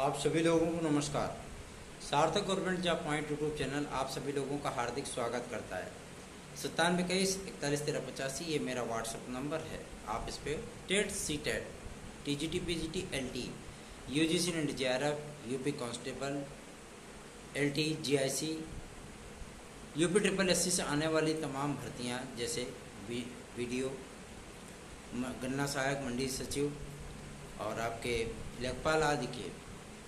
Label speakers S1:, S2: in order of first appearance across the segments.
S1: आप सभी लोगों को नमस्कार। सार्थक government job point YouTube channel आप सभी लोगों का हार्दिक स्वागत करता है। 9721411385 ये मेरा व्हाट्सएप नंबर है। आप इस पर TET CTET TGT PGT LT UGC and JRF UP constable LT GIC UP triple SC से आने वाली तमाम भर्तियां जैसे वीडियो गन्ना सहायक मंडी सचिव और आपके लेखपाल आदि के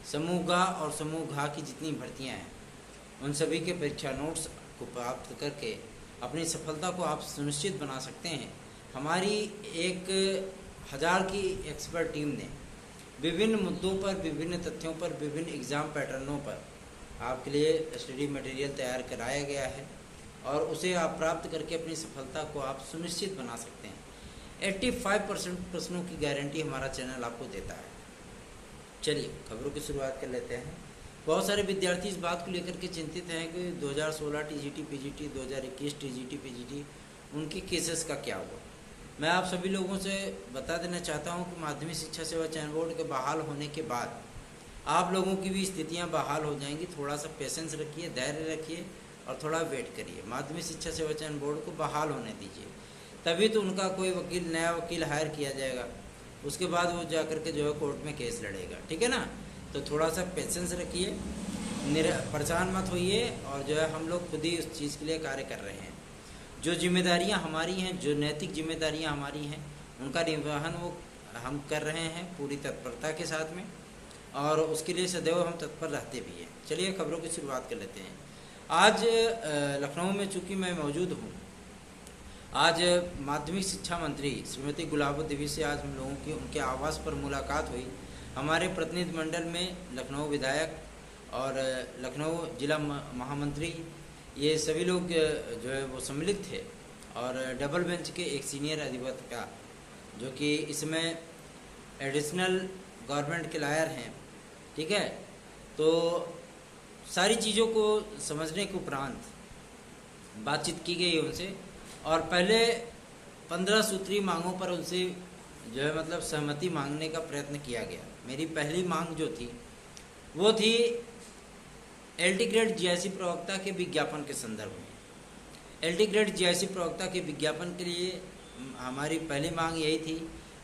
S1: समूह ग और समूह घ की जितनी भर्तियां हैं उन सभी के परीक्षा नोट्स को प्राप्त करके अपनी सफलता को आप सुनिश्चित बना सकते हैं। हमारी 1000 की एक्सपर्ट टीम ने विभिन्न मुद्दों पर, विभिन्न तथ्यों पर, विभिन्न एग्ज़ाम पैटर्नों पर आपके लिए स्टडी मटेरियल तैयार कराया गया है और उसे आप प्राप्त करके अपनी सफलता को आप सुनिश्चित बना सकते हैं। 85% प्रश्नों की गारंटी हमारा चैनल आपको देता है। चलिए खबरों की शुरुआत कर लेते हैं। बहुत सारे विद्यार्थी इस बात को लेकर के चिंतित हैं कि 2016 टीजीटी पीजीटी, 2021 टीजीटी पीजीटी उनके केसेस का क्या हुआ। मैं आप सभी लोगों से बता देना चाहता हूं कि माध्यमिक शिक्षा सेवा चयन बोर्ड के बहाल होने के बाद आप लोगों की भी स्थितियां बहाल हो जाएंगी। थोड़ा सा पेशेंस रखिए, धैर्य रखिए और थोड़ा वेट करिए। माध्यमिक शिक्षा सेवा चयन बोर्ड को बहाल होने दीजिए, तभी तो उनका कोई वकील, नया वकील हायर किया जाएगा। उसके बाद वो जा कर के जो है कोर्ट में केस लड़ेगा, ठीक है ना। तो थोड़ा सा पेशेंस रखिए, परेशान मत होइए और जो है हम लोग खुद ही उस चीज़ के लिए कार्य कर रहे हैं। जो जिम्मेदारियां हमारी हैं, जो नैतिक जिम्मेदारियां हमारी हैं, उनका निर्वहन वो हम कर रहे हैं पूरी तत्परता के साथ में और उसके लिए सदैव हम तत्पर रहते भी हैं। चलिए खबरों की शुरुआत कर लेते हैं। आज लखनऊ में चूँकि मैं मौजूद हूँ, आज माध्यमिक शिक्षा मंत्री श्रीमती गुलाबो देवी से आज हम लोगों की उनके आवास पर मुलाकात हुई। हमारे प्रतिनिधि मंडल में लखनऊ विधायक और लखनऊ जिला महामंत्री, ये सभी लोग जो है वो सम्मिलित थे और डबल बेंच के एक सीनियर अधिवक्ता जो कि इसमें एडिशनल गवर्नमेंट के लॉयर हैं, ठीक है। तो सारी चीज़ों को समझने के उपरांत बातचीत की गई उनसे और पहले 15 सूत्री मांगों पर उनसे जो है मतलब सहमति मांगने का प्रयत्न किया गया। मेरी पहली मांग जो थी वो थी एलटी ग्रेड जीआईसी प्रवक्ता के विज्ञापन के संदर्भ में। एलटी ग्रेड जीआईसी प्रवक्ता के विज्ञापन के लिए हमारी पहली मांग यही थी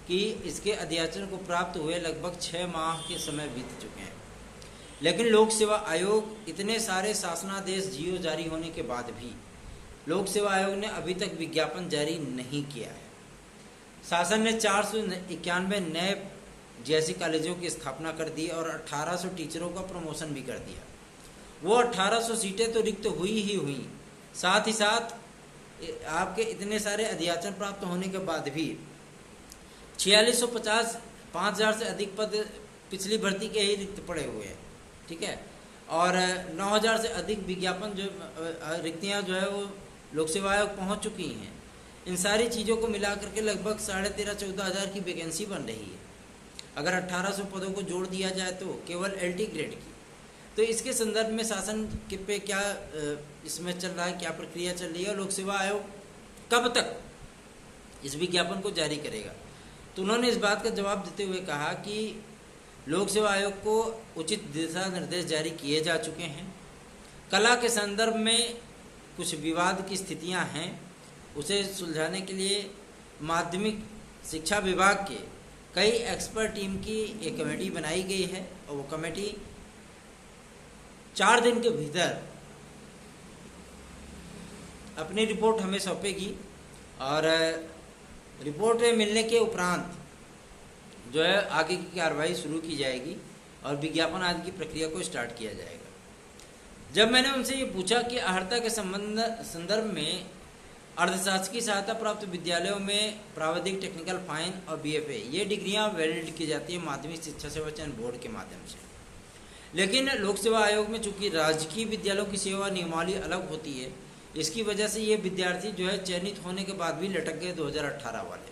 S1: कि इसके अध्याचन को प्राप्त हुए लगभग 6 माह के समय बीत चुके हैं, लेकिन लोक सेवा आयोग इतने सारे शासनादेश जीओ जारी होने के बाद भी लोक सेवा आयोग ने अभी तक विज्ञापन जारी नहीं किया है। शासन ने 491 नए जीआईसी कॉलेजों की स्थापना कर दी और 1800 टीचरों का प्रमोशन भी कर दिया। वो 1800 सीटें तो रिक्त हुई ही हुई, साथ ही साथ आपके इतने सारे अध्याचन प्राप्त होने के बाद भी 4650 5000 से अधिक पद पिछली भर्ती के ही रिक्त पड़े हुए हैं, ठीक है। और 9000 से अधिक विज्ञापन जो रिक्तियाँ जो है वो लोक सेवा आयोग पहुँच चुकी हैं। इन सारी चीज़ों को मिला करके लगभग 13,500-14,000 की वैकेंसी बन रही है। अगर 1800 पदों को जोड़ दिया जाए तो केवल एलटी ग्रेड की, तो इसके संदर्भ में शासन के पे क्या इसमें चल रहा है, क्या प्रक्रिया चल रही है और लोक सेवा आयोग कब तक इस विज्ञापन को जारी करेगा। तो उन्होंने इस बात का जवाब देते हुए कहा कि लोक सेवा आयोग को उचित दिशा निर्देश जारी किए जा चुके हैं। कला के संदर्भ में कुछ विवाद की स्थितियां हैं, उसे सुलझाने के लिए माध्यमिक शिक्षा विभाग के कई एक्सपर्ट टीम की एक कमेटी बनाई गई है और वो कमेटी 4 दिन के भीतर अपनी रिपोर्ट हमें सौंपेगी और रिपोर्ट मिलने के उपरांत जो है आगे की कार्रवाई शुरू की जाएगी और विज्ञापन आदि की प्रक्रिया को स्टार्ट किया जाएगा। जब मैंने उनसे ये पूछा कि अर्हता के संदर्भ में अर्धशासकीय सहायता प्राप्त विद्यालयों में प्राविधिक, टेक्निकल, फाइन और बीएफए ये डिग्रियां वैलिड की जाती है माध्यमिक शिक्षा सेवा चयन बोर्ड के माध्यम से, लेकिन लोक सेवा आयोग में चूंकि राजकीय विद्यालयों की सेवा नियमावली अलग होती है, इसकी वजह से ये विद्यार्थी जो है चयनित होने के बाद भी लटक गए 2018 वाले,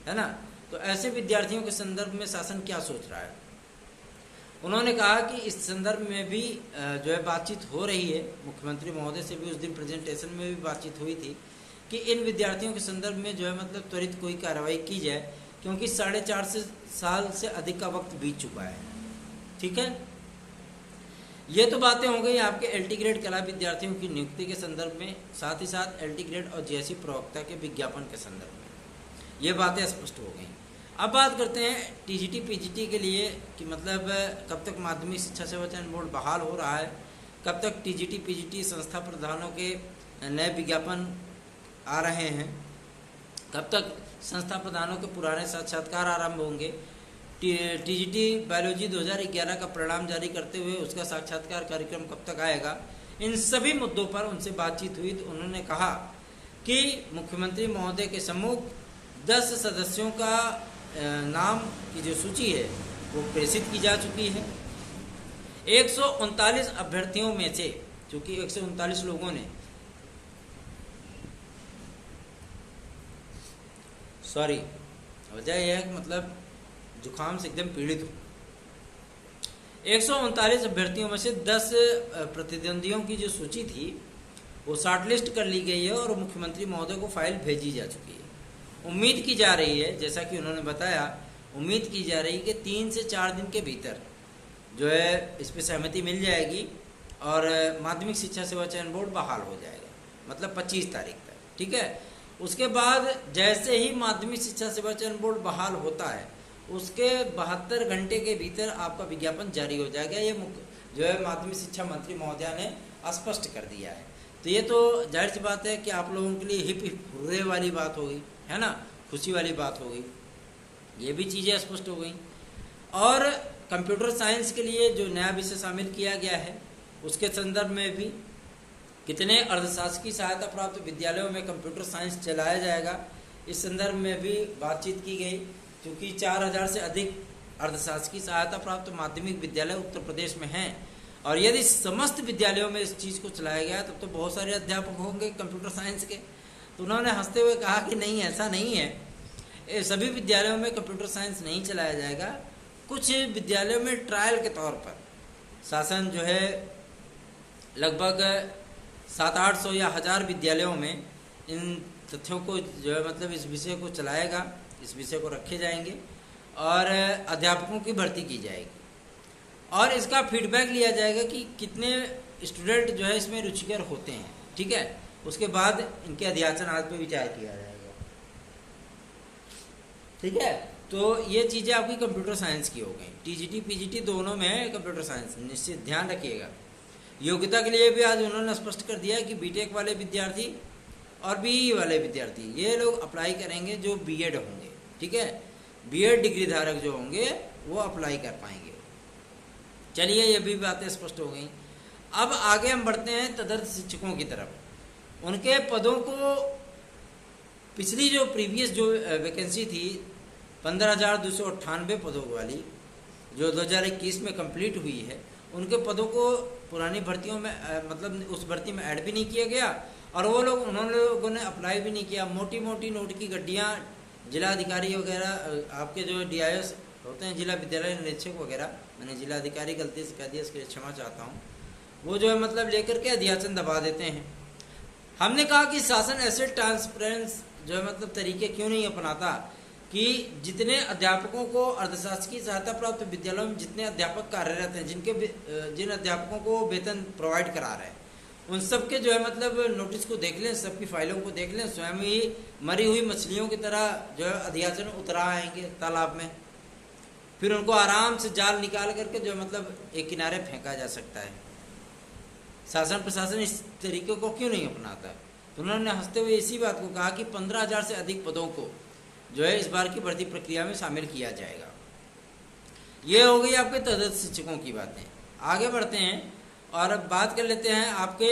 S1: है ना। तो ऐसे विद्यार्थियों के संदर्भ में शासन क्या सोच रहा है। उन्होंने कहा कि इस संदर्भ में भी जो है बातचीत हो रही है। मुख्यमंत्री महोदय से भी उस दिन प्रेजेंटेशन में भी बातचीत हुई थी कि इन विद्यार्थियों के संदर्भ में जो है मतलब त्वरित कोई कार्रवाई की जाए, क्योंकि 4.5 साल से अधिक का वक्त बीत चुका है, ठीक है। ये तो बातें हो गई आपके एलटी ग्रेड कला विद्यार्थियों की नियुक्ति के संदर्भ में, साथ ही साथ एलटी ग्रेड और जेएससी प्रवक्ता के विज्ञापन के संदर्भ में ये बातें स्पष्ट हो गई। अब बात करते हैं टीजीटी पीजीटी के लिए कि मतलब कब तक माध्यमिक शिक्षा सेवा चयन बोर्ड बहाल हो रहा है, कब तक टीजीटी पीजीटी संस्था प्रधानों के नए विज्ञापन आ रहे हैं, कब तक संस्था प्रधानों के पुराने साक्षात्कार आरंभ होंगे, टीजीटी बायोलॉजी 2011 का परिणाम जारी करते हुए उसका साक्षात्कार कार्यक्रम कब तक आएगा, इन सभी मुद्दों पर उनसे बातचीत हुई तो उन्होंने कहा कि मुख्यमंत्री महोदय के सम्मुख 10 सदस्यों का नाम की जो सूची है वो प्रेषित की जा चुकी है। 139 अभ्यर्थियों में से, चूंकि 139 लोगों ने वजह यह है कि मतलब जुकाम से एकदम पीड़ित हूँ। 139 अभ्यर्थियों में से 10 प्रतिद्वंदियों की जो सूची थी वो शॉर्टलिस्ट कर ली गई है और मुख्यमंत्री महोदय को फाइल भेजी जा चुकी है। उम्मीद की जा रही है, जैसा कि उन्होंने बताया, उम्मीद की जा रही है कि 3 से 4 दिन के भीतर जो है इस पर सहमति मिल जाएगी और माध्यमिक शिक्षा सेवा चयन बोर्ड बहाल हो जाएगा, मतलब 25 तारीख तक। ठीक है, उसके बाद जैसे ही माध्यमिक शिक्षा सेवा चयन बोर्ड बहाल होता है उसके 72 घंटे के भीतर आपका विज्ञापन जारी हो जाएगा। ये जो है माध्यमिक शिक्षा मंत्री महोदया ने स्पष्ट कर दिया है। तो ये तो जाहिर सी बात है कि आप लोगों के लिए हिप हिप हुर्रे वाली बात हो गई, है ना, खुशी वाली बात हो गई, ये भी चीज़ें स्पष्ट हो गई। और कंप्यूटर साइंस के लिए जो नया विषय शामिल किया गया है उसके संदर्भ में भी कितने अर्धशासकीय सहायता प्राप्त विद्यालयों में कंप्यूटर साइंस चलाया जाएगा, इस संदर्भ में भी बातचीत की गई। क्योंकि 4000 से अधिक अर्धशासकीय सहायता प्राप्त माध्यमिक विद्यालय उत्तर प्रदेश में हैं और यदि समस्त विद्यालयों में इस चीज़ को चलाया गया तब तो बहुत सारे अध्यापक होंगे कंप्यूटर साइंस के। तो उन्होंने हंसते हुए कहा कि नहीं, ऐसा नहीं है, सभी विद्यालयों में कंप्यूटर साइंस नहीं चलाया जाएगा। कुछ विद्यालयों में ट्रायल के तौर पर शासन जो है लगभग 700-800 या 1000 विद्यालयों में इन तथ्यों को जो है मतलब इस विषय को चलाएगा, इस विषय को रखे जाएंगे और अध्यापकों की भर्ती की जाएगी और इसका फीडबैक लिया जाएगा कि कितने स्टूडेंट जो है इसमें रुचिकर होते हैं। ठीक है, उसके बाद इनके अध्याचन आदि पर विचार किया जाएगा। ठीक है, तो ये चीज़ें आपकी कंप्यूटर साइंस की हो गई। टीजीटी पीजीटी दोनों में है कंप्यूटर साइंस, निश्चित ध्यान रखिएगा। योग्यता के लिए भी आज उन्होंने स्पष्ट कर दिया है कि बीटेक वाले विद्यार्थी और बीई वाले विद्यार्थी ये लोग अप्लाई करेंगे जो बीएड होंगे। ठीक है, बीएड डिग्री धारक जो होंगे वो अप्लाई कर पाएंगे। चलिए, ये भी बातें स्पष्ट हो गई। अब आगे हम बढ़ते हैं तदर्थ शिक्षकों की तरफ। उनके पदों को पिछली जो प्रीवियस जो वैकेंसी थी 15,298 पदों वाली जो 2021 में कंप्लीट हुई है, उनके पदों को पुरानी भर्तियों में मतलब उस भर्ती में ऐड भी नहीं किया गया और वो लोग उन्होंने लोगों ने अप्लाई भी नहीं किया। मोटी मोटी नोट की गड्डियाँ जिला अधिकारी वगैरह, आपके जो डीआईएस होते हैं जिला विद्यालय निरीक्षक वगैरह, मैंने जिला अधिकारी गलती से कह दिया, इसके लिए क्षमा चाहता हूँ, वो जो है मतलब लेकर के अध्याचन दबा देते हैं। हमने कहा कि शासन ऐसे ट्रांसपेरेंस जो है मतलब तरीके क्यों नहीं अपनाता कि जितने अध्यापकों को अर्धशासकीय सहायता प्राप्त विद्यालयों में जितने अध्यापक कार्यरत हैं, जिन अध्यापकों को वेतन प्रोवाइड करा रहे हैं, उन सब के जो है मतलब नोटिस को देख लें, सबकी फाइलों को देख लें, स्वयं ही मरी हुई मछलियों की तरह जो है अध्याचन उतरा आएंगे तालाब में, फिर उनको आराम से जाल निकाल करके जो मतलब एक किनारे फेंका जा सकता है। शासन प्रशासन इस तरीके को क्यों नहीं अपनाता? तो उन्होंने हंसते हुए इसी बात को कहा कि 15,000 से अधिक पदों को जो है इस बार की भर्ती प्रक्रिया में शामिल किया जाएगा। ये हो गई आपके तदर्थ शिक्षकों की बातें। आगे बढ़ते हैं और अब बात कर लेते हैं आपके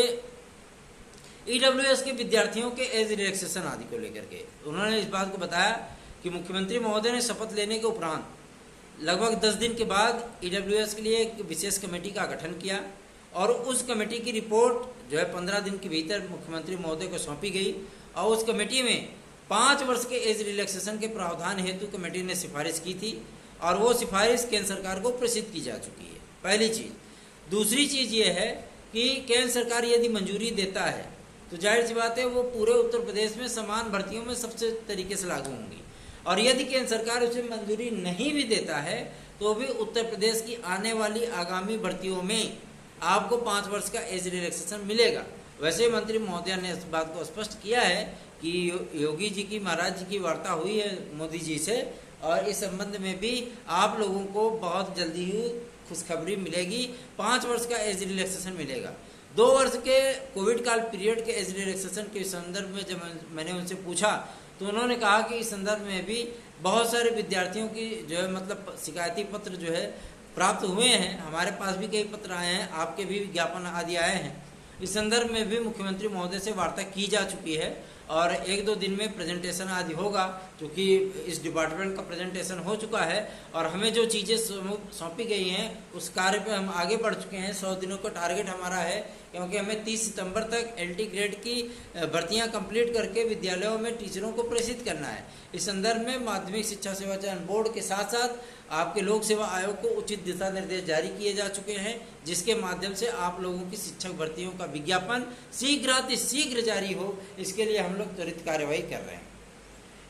S1: ईडब्ल्यूएस के विद्यार्थियों के एज रिलैक्सेशन आदि को लेकर के। उन्होंने इस बात को बताया कि मुख्यमंत्री महोदय ने शपथ लेने के उपरांत लगभग 10 दिन के बाद ईडब्ल्यूएस के लिए एक विशेष कमेटी का गठन किया और उस कमेटी की रिपोर्ट जो है 15 दिन के भीतर मुख्यमंत्री महोदय को सौंपी गई और उस कमेटी में 5 वर्ष के एज रिलैक्सेशन के प्रावधान हेतु कमेटी ने सिफारिश की थी और वो सिफारिश केंद्र सरकार को प्रेषित की जा चुकी है, पहली चीज़। दूसरी चीज़ ये है कि केंद्र सरकार यदि मंजूरी देता है तो जाहिर सी बात है वो पूरे उत्तर प्रदेश में समान भर्तियों में सबसे तरीके से लागू होंगी और यदि केंद्र सरकार उसे मंजूरी नहीं भी देता है तो भी उत्तर प्रदेश की आने वाली आगामी भर्तियों में आपको 5 वर्ष का एज रिलैक्सेशन मिलेगा। वैसे मंत्री महोदय ने इस बात को स्पष्ट किया है कि योगी जी की, महाराज जी की वार्ता हुई है मोदी जी से, और इस संबंध में भी आप लोगों को बहुत जल्दी ही खुशखबरी मिलेगी। 5 वर्ष का एज रिलैक्सेशन मिलेगा। 2 वर्ष के कोविड काल पीरियड के एज रिलैक्सेशन के संदर्भ में जब मैंने उनसे पूछा तो उन्होंने कहा कि इस संदर्भ में भी बहुत सारे विद्यार्थियों की जो है मतलब शिकायती पत्र जो है प्राप्त हुए हैं। हमारे पास भी कई पत्र आए हैं, आपके भी विज्ञापन आदि आए हैं। इस संदर्भ में भी मुख्यमंत्री महोदय से वार्ता की जा चुकी है और 1-2 दिन में प्रेजेंटेशन आदि होगा, क्योंकि इस डिपार्टमेंट का प्रेजेंटेशन हो चुका है और हमें जो चीज़ें सौंपी गई हैं उस कार्य पे हम आगे बढ़ चुके हैं। 100 दिनों का टारगेट हमारा है, क्योंकि हमें 30 सितंबर तक LT ग्रेड की भर्तियां कंप्लीट करके विद्यालयों में टीचरों को प्रेषित करना है। इस संदर्भ में माध्यमिक शिक्षा सेवा चयन बोर्ड के साथ साथ आपके लोक सेवा आयोग को उचित दिशा निर्देश जारी किए जा चुके हैं, जिसके माध्यम से आप लोगों की शिक्षक भर्तियों का विज्ञापन शीघ्र जारी हो, इसके लिए हम लोग त्वरित कार्यवाही कर रहे हैं।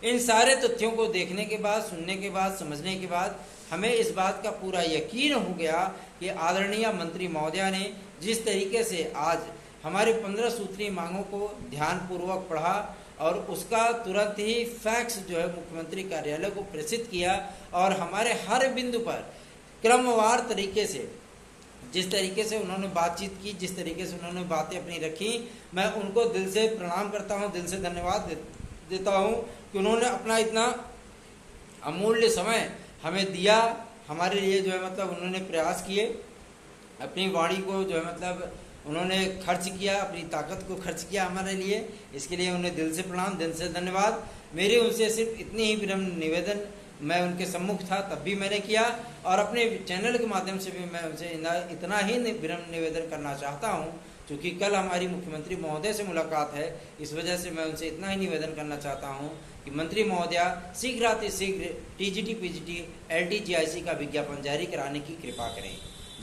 S1: इन सारे तथ्यों को देखने के बाद, सुनने के बाद, समझने के बाद हमें इस बात का पूरा यकीन हो गया कि आदरणीय मंत्री महोदया ने जिस तरीके से आज हमारे 15 सूत्रीय मांगों को ध्यानपूर्वक पढ़ा और उसका तुरंत ही फैक्स जो है मुख्यमंत्री कार्यालय को प्रेषित किया और हमारे हर बिंदु पर क्रमवार तरीके से जिस तरीके से उन्होंने बातचीत की, जिस तरीके से उन्होंने बातें अपनी रखी, मैं उनको दिल से प्रणाम करता हूं, दिल से धन्यवाद देता हूं कि उन्होंने अपना इतना अमूल्य समय हमें दिया। हमारे लिए जो है मतलब उन्होंने प्रयास किए, अपनी वाणी को जो है मतलब उन्होंने खर्च किया, अपनी ताकत को खर्च किया हमारे लिए। इसके लिए उन्हें दिल से प्रणाम, दिल से धन्यवाद। मेरी उनसे सिर्फ इतनी ही विनम्र निवेदन, मैं उनके सम्मुख था तब भी मैंने किया और अपने चैनल के माध्यम से भी मैं उनसे इतना ही विनम्र निवेदन करना चाहता हूं, क्योंकि कल हमारी मुख्यमंत्री महोदय से मुलाकात है। इस वजह से मैं उनसे इतना ही निवेदन करना चाहता हूं कि मंत्री महोदया शीघ्र TGT PGT LT GIC का विज्ञापन जारी कराने की कृपा करें।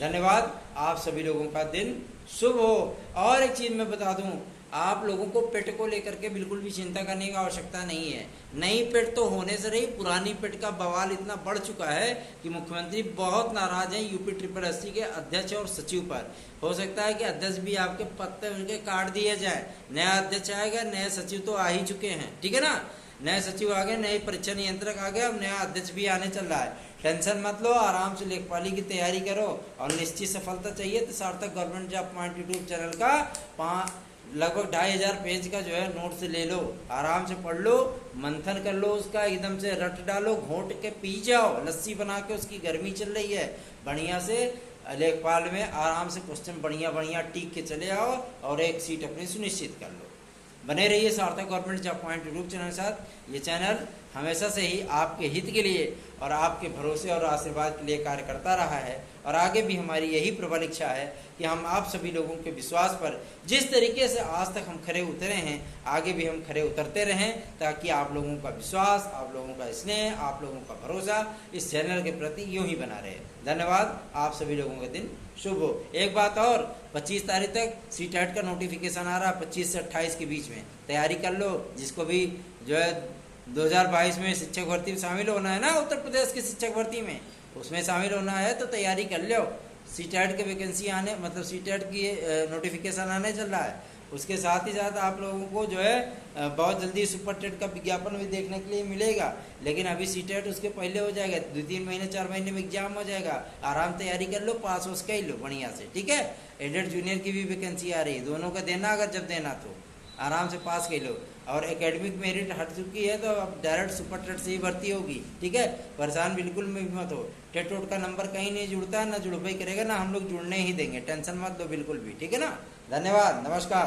S1: धन्यवाद। आप सभी लोगों का दिन शुभ हो। और एक चीज़ मैं बता दूं, आप लोगों को पेट को लेकर के बिल्कुल भी चिंता करने की आवश्यकता नहीं है। नई पेट तो होने से रही, पुरानी पेट का बवाल इतना बढ़ चुका है कि मुख्यमंत्री बहुत नाराज हैं UP SSS के अध्यक्ष और सचिव पर। हो सकता है कि अध्यक्ष भी आपके पत्ते उनके काट दिए जाए। नया अध्यक्ष आएगा, नए सचिव तो आ ही चुके हैं, ठीक है ना। नए सचिव आ गए, नए परीक्षा नियंत्रक आ गए, अब नया अध्यक्ष भी आने चल रहा है। टेंशन मत लो, आराम से लेखपाली की तैयारी करो और निश्चित सफलता चाहिए तो सार्थक government job point YouTube channel का लगभग 2500 पेज का जो है नोट्स ले लो, आराम से पढ़ लो, मंथन कर लो, उसका एकदम से रट डालो, घोट के पी जाओ, लस्सी बना के। उसकी गर्मी चल रही है, बढ़िया से लेखपाल में आराम से क्वेश्चन बढ़िया टीक के चले आओ और एक सीट अपनी सुनिश्चित कर लो। बने रहिए सार्थक government job point YouTube channel के साथ। ये चैनल हमेशा से ही आपके हित के लिए और आपके भरोसे और आशीर्वाद के लिए कार्य करता रहा है और आगे भी हमारी यही प्रबल इच्छा है कि हम आप सभी लोगों के विश्वास पर जिस तरीके से आज तक हम खरे उतरे हैं, आगे भी हम खरे उतरते रहें, ताकि आप लोगों का विश्वास, आप लोगों का स्नेह, आप लोगों का भरोसा इस चैनल के प्रति यूं ही बना रहे। धन्यवाद। आप सभी लोगों का दिन शुभ हो। एक बात और, 25 तारीख तक CTET का नोटिफिकेशन आ रहा है, 25 से 28 के बीच में तैयारी कर लो। जिसको भी जो है 2022 में शिक्षक भर्ती में शामिल होना है ना, उत्तर प्रदेश की शिक्षक भर्ती में, उसमें शामिल होना है तो तैयारी कर लो। CTET के वैकेंसी आने मतलब CTET की नोटिफिकेशन आने चल रहा है। उसके साथ ही साथ आप लोगों को जो है बहुत जल्दी सुपर टेट का विज्ञापन भी देखने के लिए मिलेगा। लेकिन अभी CTET उसके पहले हो जाएगा, 2-3 महीने 4 महीने में एग्जाम हो जाएगा। आराम तैयारी कर लो, पास हो कर लो बढ़िया से, ठीक है। एडेड जूनियर की भी वैकेंसी आ रही है, दोनों का देना, अगर जब देना तो आराम से पास कर लो। और एकेडमिक मेरिट हट चुकी है तो अब डायरेक्ट सुपर टेट से ही भर्ती होगी, ठीक है। परेशान बिल्कुल भी मत हो। टेट वोट का नंबर कहीं नहीं जुड़ता है, ना जुड़वाई करेगा, ना हम लोग जुड़ने ही देंगे। टेंशन मत लो बिल्कुल भी, ठीक है ना। धन्यवाद, नमस्कार।